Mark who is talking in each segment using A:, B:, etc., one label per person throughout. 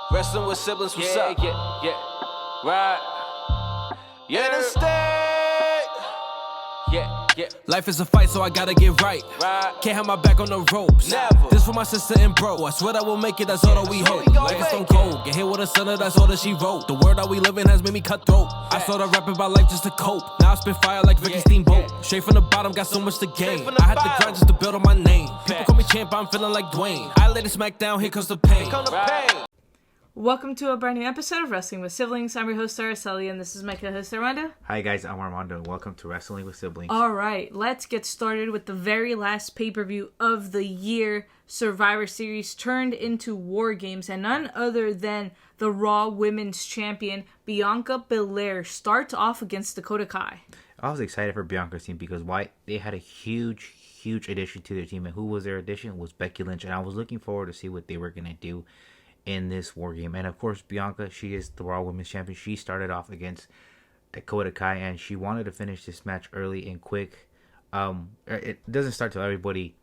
A: Wrestling with siblings, what's up? Yeah. Right. Yeah. In the state. Yeah.
B: Life is a fight, so I gotta get right. Can't have my back on the ropes.
A: Never.
B: This for my sister and bro. I swear that we'll make it, that's all that we hope. Life is stone cold. Get hit with a sinner, that's all that she wrote. The world that we live in has made me cutthroat. I started rapping about life just to cope. Now I spit fire like Ricky Steamboat. Straight from the bottom, got so much to gain. I had to grind just to build on my name. People call me champ, I'm feeling like Dwayne. I laid a Smackdown, here comes the pain.
C: Welcome to a brand new episode of Wrestling with Siblings. I'm your host, Araceli, and this is my co-host, Armando.
D: Hi guys, I'm Armando, and welcome to Wrestling with Siblings.
C: Alright, let's get started with the very last pay-per-view of the year. Survivor Series turned into War Games, and none other than the Raw Women's Champion, Bianca Belair, starts off against Dakota Kai.
D: I was excited for Bianca's team because they had a huge addition to their team, and who was their addition? Was Becky Lynch, and I was looking forward to see what they were going to do in this war game. And of course, Bianca, she is the Raw Women's Champion. She started off against Dakota Kai, and she wanted to finish this match early and quick. It doesn't start till everybody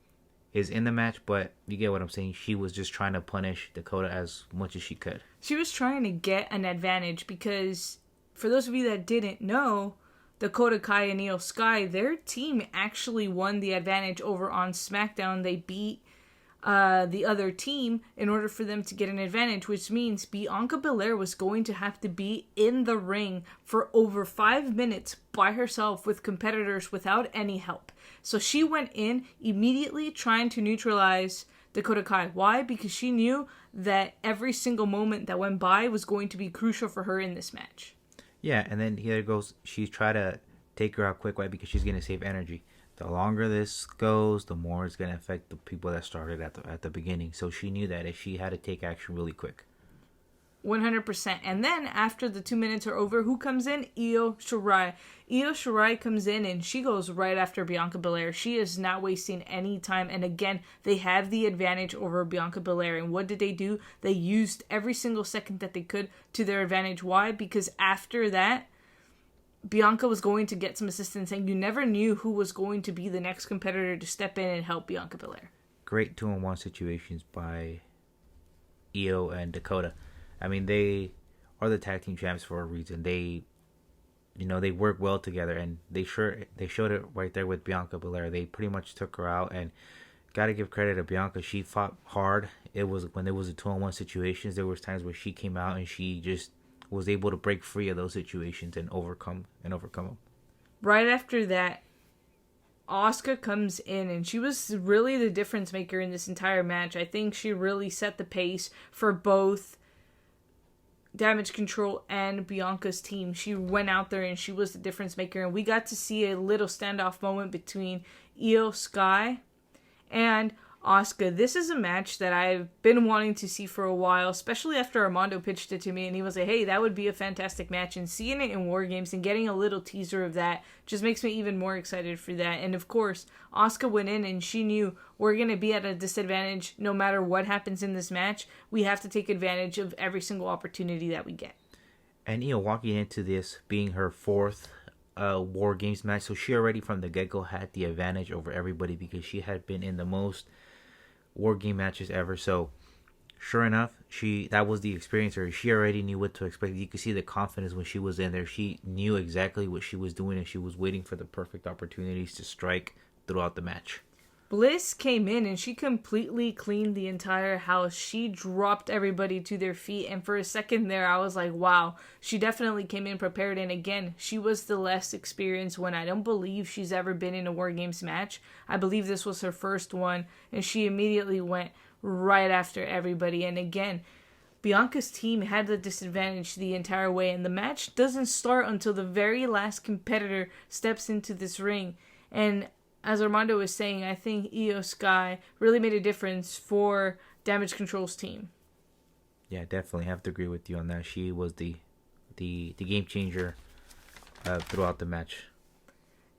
D: is in the match, but you get what I'm saying. She was just trying to punish Dakota as much as she could.
C: She was trying to get an advantage because, for those of you that didn't know, Dakota Kai and Io Sky, their team actually won the advantage over on SmackDown. They beat the other team in order for them to get an advantage, which means Bianca Belair was going to have to be in the ring for over 5 minutes by herself with competitors without any help. So she went in immediately trying to neutralize Dakota Kai. Why? Because she knew that every single moment that went by was going to be crucial for her in this match.
D: Yeah, and then here goes. She's trying to take her out quick, right? Because she's going to save energy. The longer this goes, the more it's going to affect the people that started at the beginning. So she knew that if she had to take action really quick.
C: 100%. And then after the 2 minutes are over, who comes in? Io Shirai. Io Shirai comes in and she goes right after Bianca Belair. She is not wasting any time. And again, they have the advantage over Bianca Belair. And what did they do? They used every single second that they could to their advantage. Why? Because after that, Bianca was going to get some assistance, and you never knew who was going to be the next competitor to step in and help Bianca Belair.
D: Great 2-on-1 situations by Io and Dakota. I mean, they are the tag team champs for a reason. They work well together, and they showed it right there with Bianca Belair. They pretty much took her out, and got to give credit to Bianca. She fought hard. It was when there was a 2-on-1 situations. There was times where she came out and she just was able to break free of those situations and overcome them.
C: Right after that, Asuka comes in, and she was really the difference maker in this entire match. I think she really set the pace for both Damage Cntrl and Bianca's team. She went out there and she was the difference maker, and we got to see a little standoff moment between Io Sky and Asuka. This is a match that I've been wanting to see for a while, especially after Armando pitched it to me, and he was like, hey, that would be a fantastic match, and seeing it in War Games and getting a little teaser of that just makes me even more excited for that. And of course, Asuka went in and she knew we're going to be at a disadvantage no matter what happens in this match. We have to take advantage of every single opportunity that we get.
D: And walking into this being her fourth War Games match, so she already from the get-go had the advantage over everybody because she had been in the most War Game matches ever. So sure enough, that was the experience. She already knew what to expect. You could see the confidence when she was in there. She knew exactly what she was doing, and she was waiting for the perfect opportunities to strike throughout the match.
C: Bliss came in and she completely cleaned the entire house. She dropped everybody to their feet, and for a second there I was like, wow, she definitely came in prepared. And again, she was the less experienced one. I don't believe she's ever been in a War Games match. I believe this was her first one, and she immediately went right after everybody. And again, Bianca's team had the disadvantage the entire way, and the match doesn't start until the very last competitor steps into this ring. And as Armando was saying, I think Io Sky really made a difference for Damage Cntrl's team.
D: Yeah, definitely have to agree with you on that. She was the game changer throughout the match.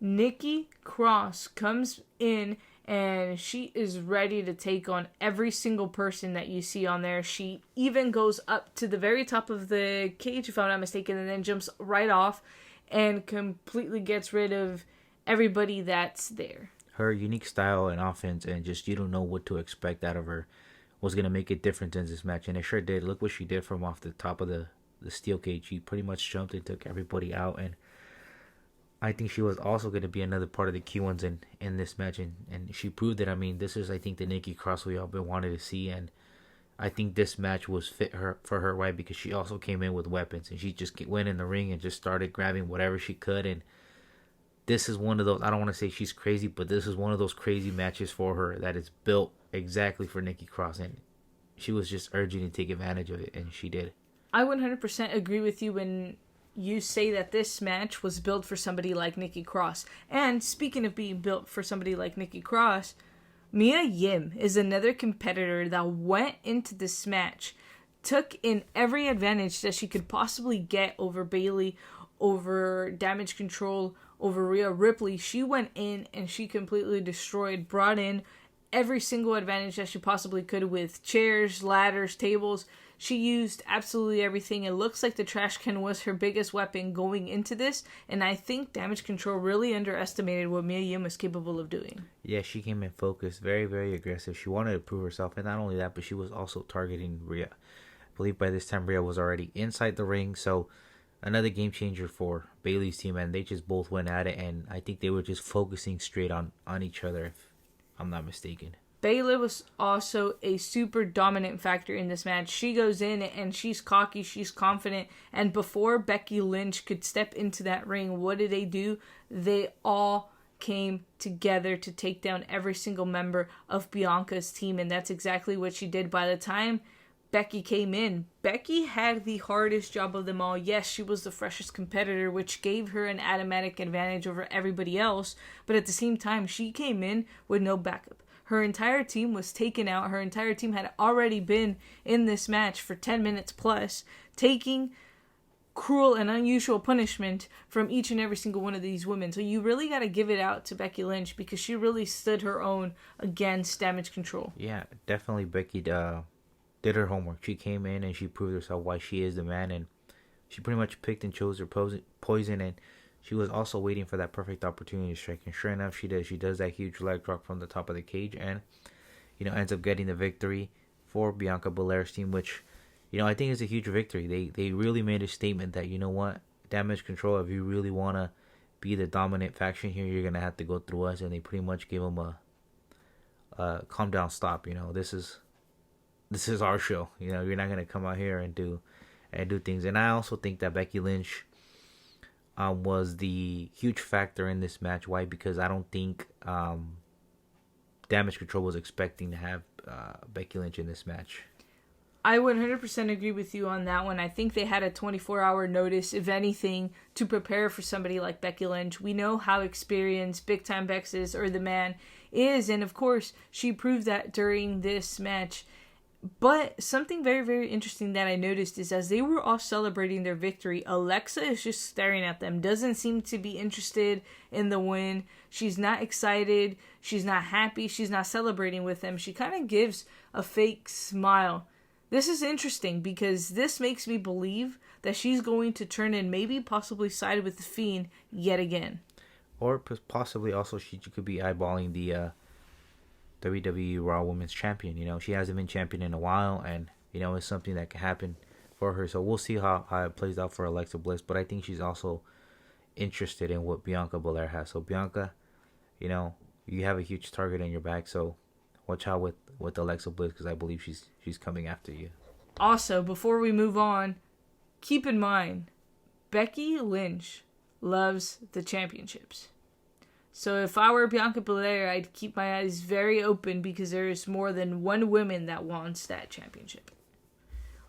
C: Nikki Cross comes in and she is ready to take on every single person that you see on there. She even goes up to the very top of the cage, if I'm not mistaken, and then jumps right off and completely gets rid of everybody that's there.
D: Her unique style and offense, and just you don't know what to expect out of her was gonna make a difference in this match, and it sure did. Look what she did from off the top of the steel cage. She pretty much jumped and took everybody out, and I think she was also going to be another part of the key ones in this match, and she proved it. I mean, this is, I think, the Nikki Cross we all been wanted to see, and I think this match was fit for her, right? Because she also came in with weapons, and she just went in the ring and just started grabbing whatever she could, and this is one of those, I don't want to say she's crazy, but this is one of those crazy matches for her that is built exactly for Nikki Cross, and she was just urging to take advantage of it, and she did.
C: I 100% agree with you when you say that this match was built for somebody like Nikki Cross. And speaking of being built for somebody like Nikki Cross, Mia Yim is another competitor that went into this match, took in every advantage that she could possibly get over Bayley, over Damage Cntrl, over Rhea Ripley. She went in and she completely destroyed, brought in every single advantage that she possibly could with chairs, ladders, tables. She used absolutely everything. It looks like the trash can was her biggest weapon going into this, and I think Damage Cntrl really underestimated what Mia Yim was capable of doing.
D: Yeah, she came in focused, very, very aggressive. She wanted to prove herself, and not only that, but she was also targeting Rhea. I believe by this time Rhea was already inside the ring, so another game changer for Bayley's team, and they just both went at it, and I think they were just focusing straight on each other, if I'm not mistaken.
C: Bayley was also a super dominant factor in this match. She goes in and she's cocky, she's confident, and before Becky Lynch could step into that ring, what did they do? They all came together to take down every single member of Bianca's team, and that's exactly what she did. By the time Becky came in, Becky had the hardest job of them all. Yes, she was the freshest competitor, which gave her an automatic advantage over everybody else, but at the same time, she came in with no backup. Her entire team was taken out. Her entire team had already been in this match for 10 minutes plus, taking cruel and unusual punishment from each and every single one of these women. So you really got to give it out to Becky Lynch because she really stood her own against Damage Cntrl.
D: Yeah, definitely Becky did her homework. She came in and she proved herself why she is the man, and she pretty much picked and chose her poison, and she was also waiting for that perfect opportunity to strike, and sure enough, she does. She does that huge leg drop from the top of the cage, and ends up getting the victory for Bianca Belair's team, which I think is a huge victory. They really made a statement that Damage Cntrl, if you really want to be the dominant faction here, you're gonna have to go through us, and they pretty much gave them a calm down, stop. This is our show. You're not gonna come out here and do things. And I also think that Becky Lynch was the huge factor in this match. Why? Because I don't think Damage Cntrl was expecting to have Becky Lynch in this match.
C: I 100% agree with you on that one. I think they had a 24-hour notice, if anything, to prepare for somebody like Becky Lynch. We know how experienced Big Time Bex is, or the man is, and of course, she proved that during this match. But something very, very interesting that I noticed is as they were all celebrating their victory, Alexa is just staring at them. Doesn't seem to be interested in the win. She's not excited. She's not happy. She's not celebrating with them. She kind of gives a fake smile. This is interesting because this makes me believe that she's going to turn and maybe possibly side with the Fiend yet again.
D: Or possibly also she could be eyeballing the WWE Raw Women's Champion. She hasn't been champion in a while, and it's something that can happen for her. So we'll see how it plays out for Alexa Bliss. But I think she's also interested in what Bianca Belair has. So Bianca, you have a huge target in your back. So watch out with Alexa Bliss, because I believe she's coming after you.
C: Also, before we move on, keep in mind, Becky Lynch loves the championships. So if I were Bianca Belair, I'd keep my eyes very open because there is more than one woman that wants that championship.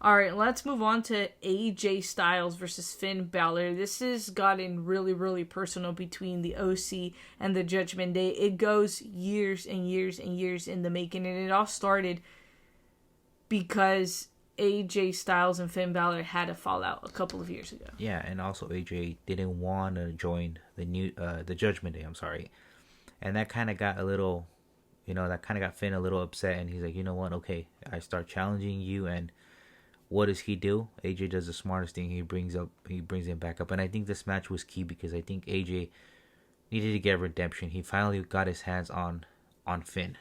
C: Alright, let's move on to AJ Styles versus Finn Balor. This has gotten really, really personal between the OC and the Judgment Day. It goes years and years and years in the making, and it all started because AJ Styles and Finn Balor had a fallout a couple of years ago.
D: Yeah, and also AJ didn't want to join the Judgment Day. I'm sorry, and that kind of got a little, that kind of got Finn a little upset, and he's like, you know what? Okay, I start challenging you, and what does he do? AJ does the smartest thing. He brings him back up, and I think this match was key because I think AJ needed to get redemption. He finally got his hands on Finn.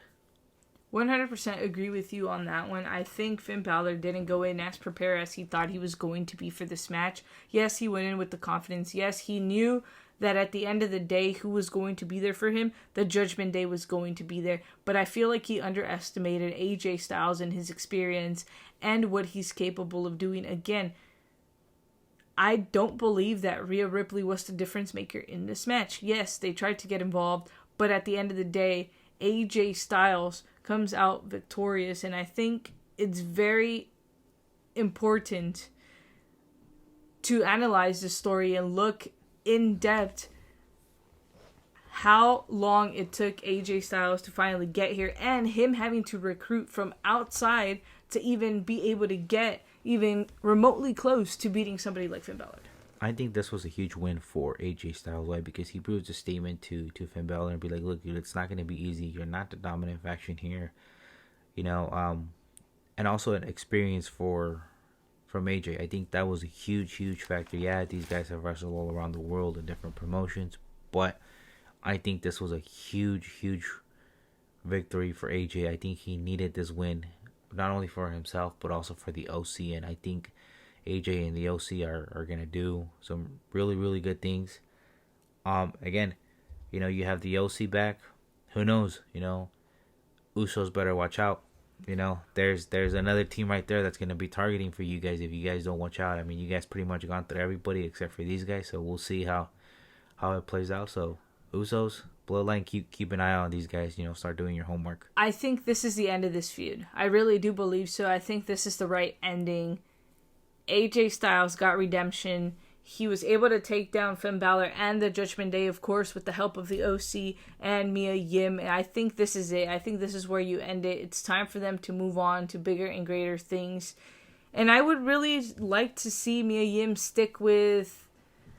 C: 100% agree with you on that one. I think Finn Balor didn't go in as prepared as he thought he was going to be for this match. Yes, he went in with the confidence. Yes, he knew that at the end of the day, who was going to be there for him? The Judgment Day was going to be there. But I feel like he underestimated AJ Styles and his experience and what he's capable of doing. Again, I don't believe that Rhea Ripley was the difference maker in this match. Yes, they tried to get involved, but at the end of the day, AJ Styles comes out victorious, and I think it's very important to analyze the story and look in depth how long it took AJ Styles to finally get here, and him having to recruit from outside to even be able to get even remotely close to beating somebody like Finn Balor.
D: I think this was a huge win for AJ Styles, right? Because he proves a statement to Finn Balor and be like, look, dude, it's not going to be easy. You're not the dominant faction here. And also an experience from AJ. I think that was a huge factor. Yeah, these guys have wrestled all around the world in different promotions, but I think this was a huge victory for AJ. I think he needed this win, not only for himself, but also for the OC. And I think AJ and the OC are going to do some really good things. Again, you have the OC back. Who knows? Usos better watch out. There's another team right there that's going to be targeting for you guys if you guys don't watch out. I mean, you guys pretty much gone through everybody except for these guys, so we'll see how it plays out. So Usos, Bloodline, keep an eye on these guys. Start doing your homework.
C: I think this is the end of this feud. I really do believe so. I think this is the right ending. AJ Styles got redemption. He was able to take down Finn Balor and the Judgment Day, of course, with the help of the OC and Mia Yim. And I think this is it. I think this is where you end it. It's time for them to move on to bigger and greater things. And I would really like to see Mia Yim stick with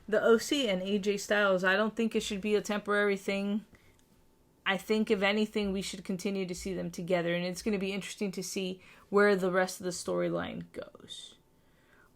C: the OC and AJ Styles. I don't think it should be a temporary thing. I think, if anything, we should continue to see them together. And it's going to be interesting to see where the rest of the storyline goes.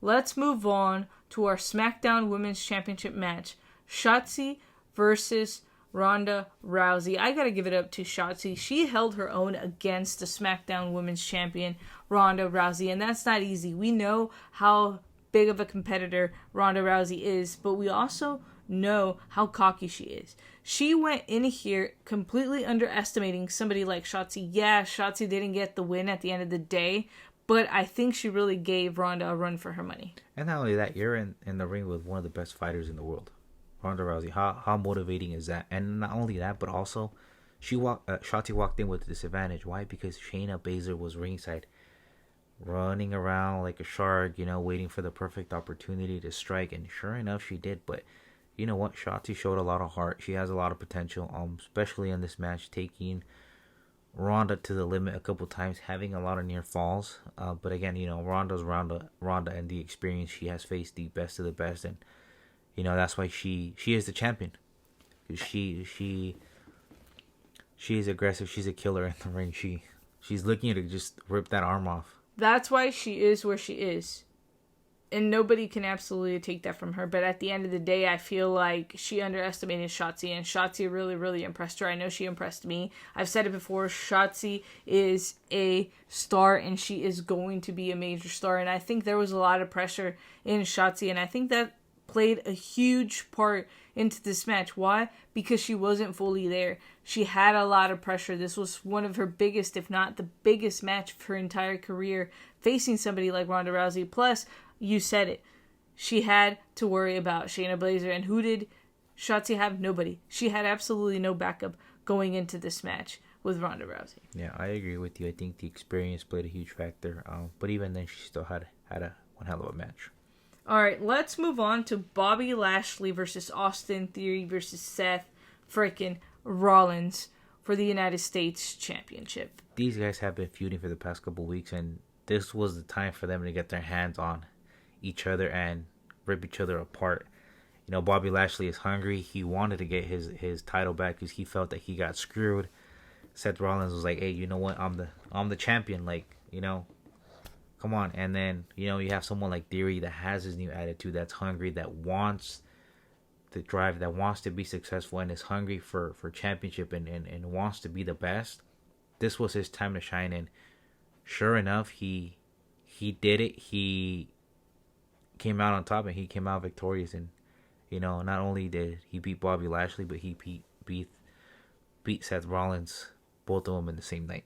C: Let's move on to our SmackDown Women's Championship match. Shotzi versus Ronda Rousey. I gotta give it up to Shotzi. She held her own against the SmackDown Women's Champion, Ronda Rousey. And that's not easy. We know how big of a competitor Ronda Rousey is, but we also know how cocky she is. She went in here completely underestimating somebody like Shotzi. Yeah, Shotzi didn't get the win at the end of the day, but I think she really gave Ronda a run for her money.
D: And not only that, you're in the ring with one of the best fighters in the world, Ronda Rousey. How motivating is that? And not only that, but also Shotzi walked in with a disadvantage. Why? Because Shayna Baszler was ringside, running around like a shark, waiting for the perfect opportunity to strike. And sure enough, she did. But you know what? Shotzi showed a lot of heart. She has a lot of potential, especially in this match, taking Ronda to the limit a couple times, having a lot of near falls. But again, Ronda's Ronda, and the experience, she has faced the best of the best, and that's why she is the champion. She is aggressive. She's a killer in the ring. She's looking to just rip that arm off.
C: That's why she is where she is. And nobody can absolutely take that from her. But at the end of the day, I feel like she underestimated Shotzi. And Shotzi really impressed her. I know she impressed me. I've said it before. Shotzi is a star. And she is going to be a major star. And I think there was a lot of pressure in Shotzi. And I think that played a huge part into this match. Why? Because she wasn't fully there. She had a lot of pressure. This was one of her biggest, if not the biggest match of her entire career, facing somebody like Ronda Rousey. Plus, you said it, she had to worry about Shayna Baszler. And who did Shotzi have? Nobody. She had absolutely no backup going into this match with Ronda Rousey.
D: Yeah, I agree with you. I think the experience played a huge factor. But even then, she still had one hell of a match.
C: All right, let's move on to Bobby Lashley versus Austin Theory versus Seth freaking Rollins for the United States Championship.
D: These guys have been feuding for the past couple weeks, and this was the time for them to get their hands on each other and rip each other apart. Bobby Lashley is hungry. He wanted to get his title back because he felt that he got screwed. Seth Rollins was like, hey, you know what? I'm the champion. Come on. And then, you have someone like Theory that has his new attitude, that's hungry, that wants to drive, that wants to be successful, and is hungry for championship and wants to be the best. this was his time to shine. And sure enough, he did it. He came out on top, and he came out victorious. And not only did he beat Bobby Lashley, but he beat Seth Rollins, both of them in the same night.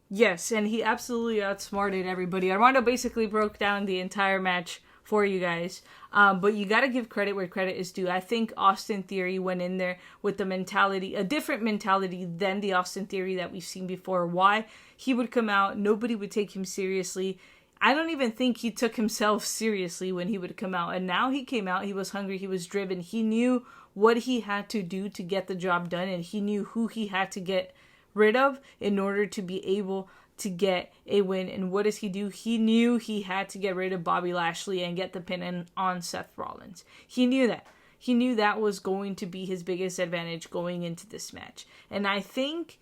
C: Yes, and he absolutely outsmarted everybody. Armando basically broke down the entire match for you guys. But you got to give credit where credit is due. I think Austin Theory went in there with the mentality, a different mentality than the Austin Theory that we've seen before. Why? He would come out, nobody would take him seriously. I don't even think he took himself seriously when he would come out. And now he came out, he was hungry, he was driven. He knew what he had to do to get the job done, and he knew who he had to get rid of in order to be able to get a win. And what does he do? He knew he had to get rid of Bobby Lashley and get the pin on Seth Rollins. He knew that. He knew that was going to be his biggest advantage going into this match. And I think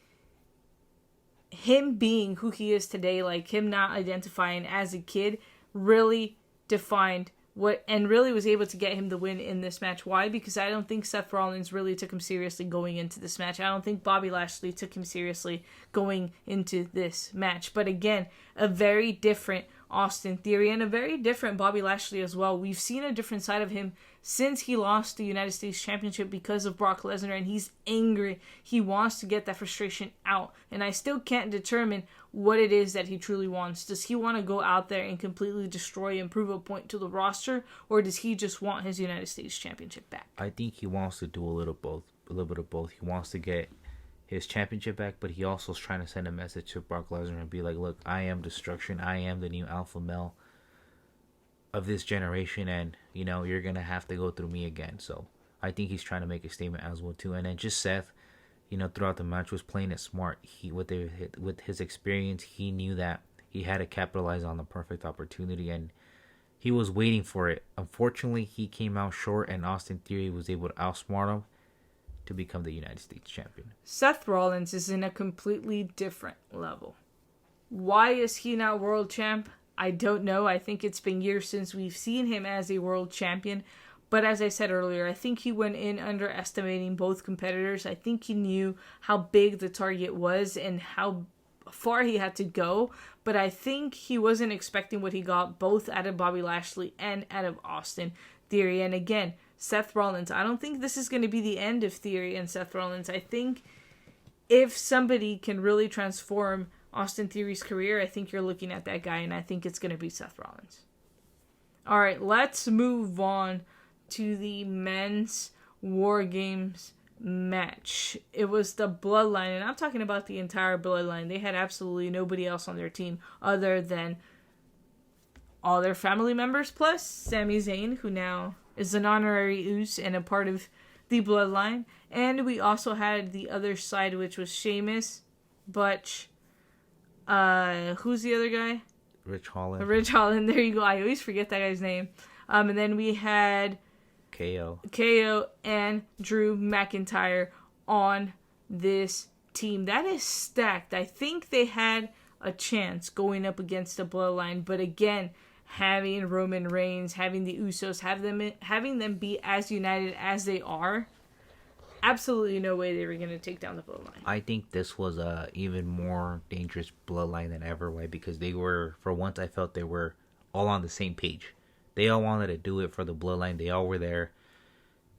C: him being who he is today, like him not identifying as a kid, really defined what, and really was able to get him the win in this match. Why? Because I don't think Seth Rollins really took him seriously going into this match. I don't think Bobby Lashley took him seriously going into this match. But again, a very different Austin Theory and a very different Bobby Lashley as well. We've seen a different side of him since he lost the United States Championship because of Brock Lesnar, and he's angry. He wants to get that frustration out, and I still can't determine what it is that he truly wants. Does he want to go out there and completely destroy and prove a point to the roster, or does he just want his United States Championship back?
D: I think he wants to do a little bit of both. He wants to get his championship back, but he also is trying to send a message to Brock Lesnar and be like, look, I am destruction. I am the new alpha male of this generation, and you're gonna have to go through me again. So I think he's trying to make a statement as well too. And then just Seth, throughout the match was playing it smart. He with his experience, he knew that he had to capitalize on the perfect opportunity, and he was waiting for it. Unfortunately, he came out short, and Austin Theory was able to outsmart him to become the United States champion.
C: Seth Rollins is in a completely different level. Why is he not world champ? I don't know. I think it's been years since we've seen him as a world champion. But as I said earlier, I think he went in underestimating both competitors. I think he knew how big the target was and how far he had to go. But I think he wasn't expecting what he got both out of Bobby Lashley and out of Austin Theory. And again, Seth Rollins, I don't think this is going to be the end of Theory and Seth Rollins. I think if somebody can really transform Austin Theory's career, I think you're looking at that guy, and I think it's going to be Seth Rollins. All right, let's move on to the men's War Games match. It was the Bloodline, and I'm talking about the entire Bloodline. They had absolutely nobody else on their team other than all their family members, plus Sami Zayn, who now is an honorary Uce and a part of the Bloodline. And we also had the other side, which was Sheamus, Butch, who's the other guy?
D: Rich Holland.
C: Rich Holland, there you go. I always forget that guy's name. And then we had KO and Drew McIntyre on this team. That is stacked. I think they had a chance going up against the Bloodline, but again, having Roman Reigns, having the Usos, having them be as united as they are, absolutely no way they were going to take down the Bloodline.
D: I think this was a even more dangerous Bloodline than ever. Why? Because they were, for once, I felt they were all on the same page. They all wanted to do it for the Bloodline. They all were there,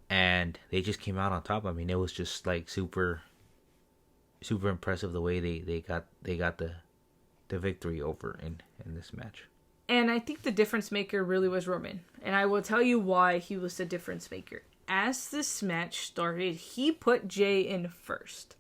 D: and they just came out on top. I mean, it was just like super impressive the way they got the victory over in this match.
C: And I think the difference maker really was Roman. And I will tell you why he was the difference maker. As this match started, he put Jay in first.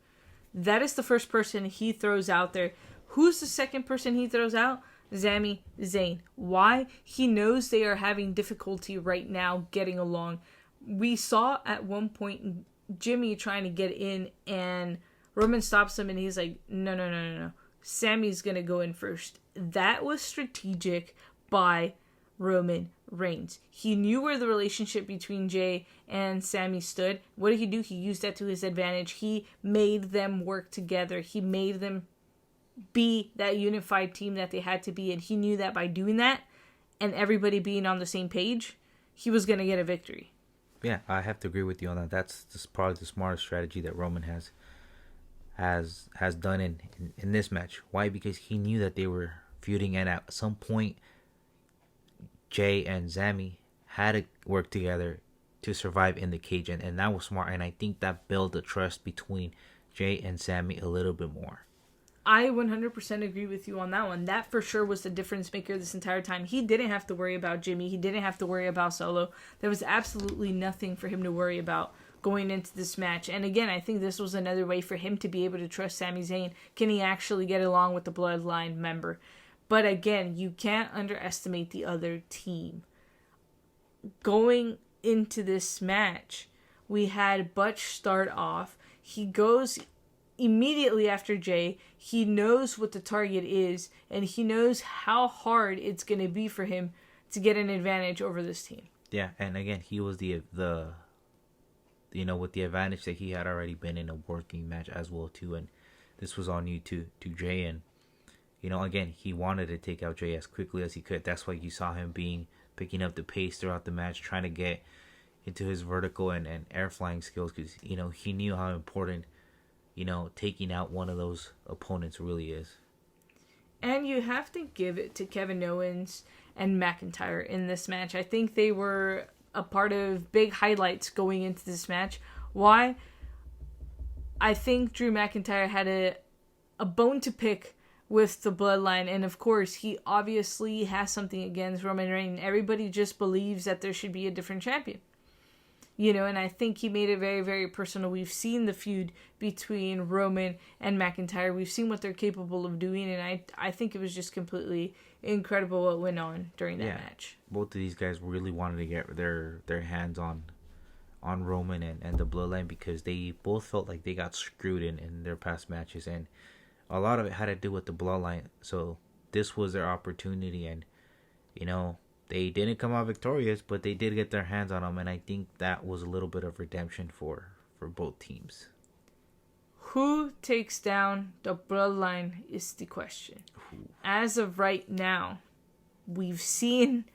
C: That is the first person he throws out there. Who's the second person he throws out? Sami Zayn. Why? He knows they are having difficulty right now getting along. We saw at one point Jimmy trying to get in, and Roman stops him, and he's like, no. Sammy's going to go in first. That was strategic by Roman Reigns. He knew where the relationship between Jay and Sammy stood. What did he do? He used that to his advantage. He made them work together. He made them be that unified team that they had to be. And he knew that by doing that and everybody being on the same page, he was going to get a victory.
D: Yeah, I have to agree with you on that. That's probably the smartest strategy that Roman has has done in this match. Why? Because he knew that they were feuding, and at some point, Jay and Sami had to work together to survive in the cage, and that was smart. And I think that built the trust between Jay and Sami a little bit more.
C: I 100% agree with you on that one. That for sure was the difference maker this entire time. He didn't have to worry about Jimmy. He didn't have to worry about Solo. There was absolutely nothing for him to worry about going into this match. And again, I think this was another way for him to be able to trust Sami Zayn. Can he actually get along with the Bloodline member? But again, you can't underestimate the other team. Going into this match, we had Butch start off. He goes immediately after Jay. He knows what the target is, and he knows how hard it's going to be for him to get an advantage over this team.
D: Yeah, and again, he was the with the advantage that he had already been in a working match as well too, and this was all new to Jay, and again, he wanted to take out Jay as quickly as he could. That's why you saw him picking up the pace throughout the match, trying to get into his vertical and air flying skills, because he knew how important taking out one of those opponents really is.
C: And you have to give it to Kevin Owens and McIntyre in this match. I think they were a part of big highlights going into this match. Why? I think Drew McIntyre had a bone to pick with the Bloodline, and of course, he obviously has something against Roman Reigns. Everybody just believes that there should be a different champion. And I think he made it very, very personal. We've seen the feud between Roman and McIntyre. We've seen what they're capable of doing, and I think it was just completely incredible what went on during that match.
D: Both of these guys really wanted to get their hands on Roman and the Bloodline, because they both felt like they got screwed in their past matches, and a lot of it had to do with the Bloodline. So this was their opportunity, and they didn't come out victorious, but they did get their hands on them, and I think that was a little bit of redemption for both teams.
C: Who takes down the Bloodline is the question. As of right now, we've seen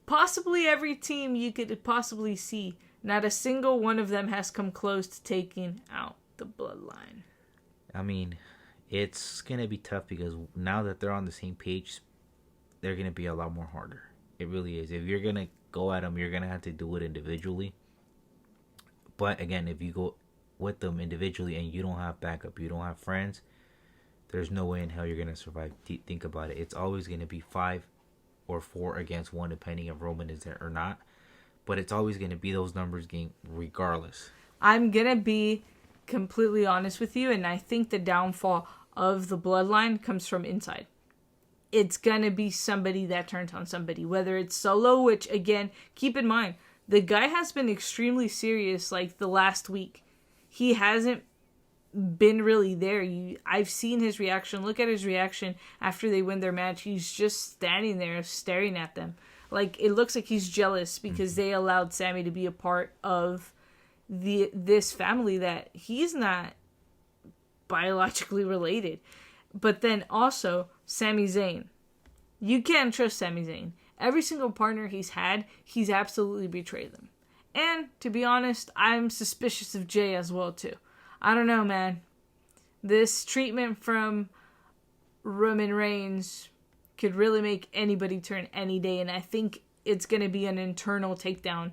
C: possibly every team you could possibly see. Not a single one of them has come close to taking out the Bloodline.
D: I mean, it's going to be tough, because now that they're on the same page, they're going to be a lot more harder. It really is. If you're going to go at them, you're going to have to do it individually. But again, if you go with them individually and you don't have backup, you don't have friends, there's no way in hell you're going to survive. Think about it. It's always going to be 5 or 4 against 1, depending if Roman is there or not. But it's always going to be those numbers game regardless.
C: I'm going to be completely honest with you, and I think the downfall of the Bloodline comes from inside. It's going to be somebody that turns on somebody, whether it's Solo, which, again, keep in mind, the guy has been extremely serious, like, the last week. He hasn't been really there. I've seen his reaction. Look at his reaction after they win their match. He's just standing there staring at them. Like, it looks like he's jealous because they allowed Sami to be a part of this family that he's not biologically related. But then also, Sami Zayn. You can't trust Sami Zayn. Every single partner he's had, he's absolutely betrayed them. And, to be honest, I'm suspicious of Jay as well, too. I don't know, man. This treatment from Roman Reigns could really make anybody turn any day, and I think it's going to be an internal takedown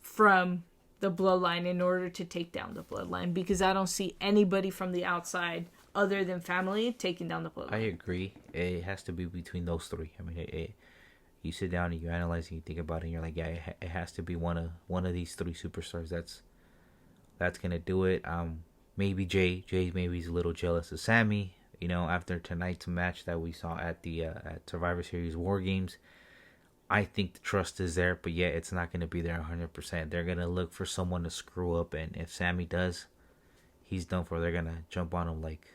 C: from the Bloodline in order to take down the Bloodline, because I don't see anybody from the outside other than family taking down the Bloodline.
D: I agree. It has to be between those three. I mean, you sit down and you analyze and you think about it, and you're like, yeah, it has to be one of these 3 superstars that's gonna do it. Maybe Jay maybe he's a little jealous of Sami. After tonight's match that we saw at the at Survivor Series War Games, I think the trust is there, but yeah, it's not gonna be there 100%. They're gonna look for someone to screw up, and if Sami does, he's done for. They're gonna jump on him like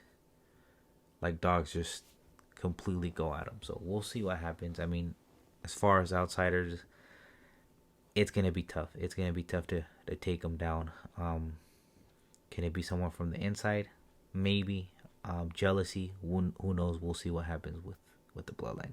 D: dogs, just completely go at him. So we'll see what happens. I mean, as far as outsiders, it's going to be tough. It's going to be tough to take them down. Can it be someone from the inside? Maybe. Jealousy, who knows? We'll see what happens with the Bloodline.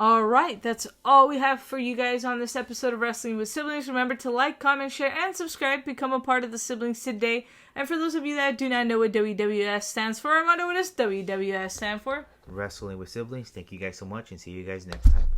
C: Alright, that's all we have for you guys on this episode of Wrestling with Siblings. Remember to like, comment, share, and subscribe. Become a part of the Siblings today. And for those of you that do not know what WWS stands for, I wonder what does WWS stand for?
D: Wrestling with Siblings. Thank you guys so much, and see you guys next time.